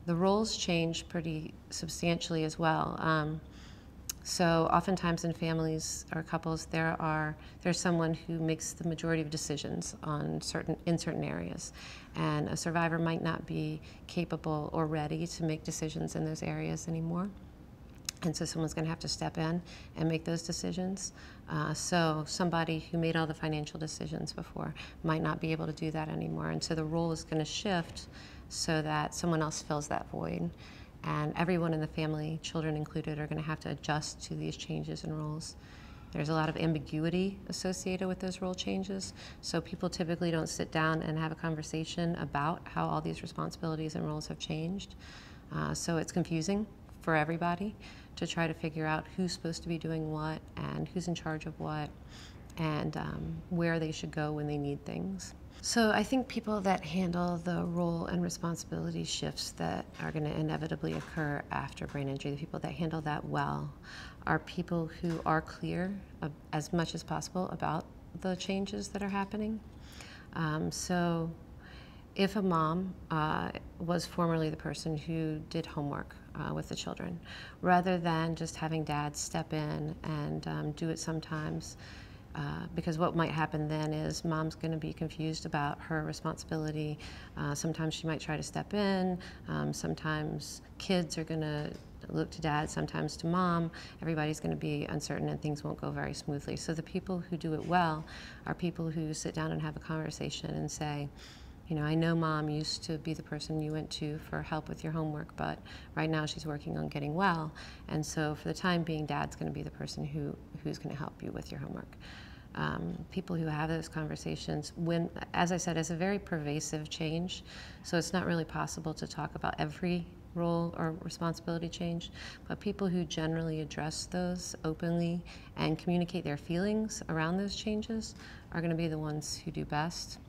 The roles change pretty substantially as well. So oftentimes in families or couples, there's someone who makes the majority of decisions in certain areas, and a survivor might not be capable or ready to make decisions in those areas anymore. And so someone's going to have to step in and make those decisions. So somebody who made all the financial decisions before might not be able to do that anymore. And so the role is going to shift so that someone else fills that void. And everyone in the family, children included, are going to have to adjust to these changes in roles. There's a lot of ambiguity associated with those role changes. So people typically don't sit down and have a conversation about how all these responsibilities and roles have changed. So it's confusing for everybody to try to figure out who's supposed to be doing what and who's in charge of what, and where they should go when they need things. So I think people that handle the role and responsibility shifts that are going to inevitably occur after brain injury, the people that handle that well, are people who are clear as much as possible about the changes that are happening. So if a mom was formerly the person who did homework with the children, rather than just having dad step in and do it sometimes, because what might happen then is mom's going to be confused about her responsibility. Sometimes she might try to step in. Sometimes kids are going to look to dad, sometimes to mom. Everybody's going to be uncertain and things won't go very smoothly. So the people who do it well are people who sit down and have a conversation and say, you know, I know mom used to be the person you went to for help with your homework, but right now she's working on getting well. And so for the time being, dad's going to be the person who's going to help you with your homework. People who have those conversations, as I said, it's a very pervasive change, so it's not really possible to talk about every role or responsibility change, but people who generally address those openly and communicate their feelings around those changes are going to be the ones who do best.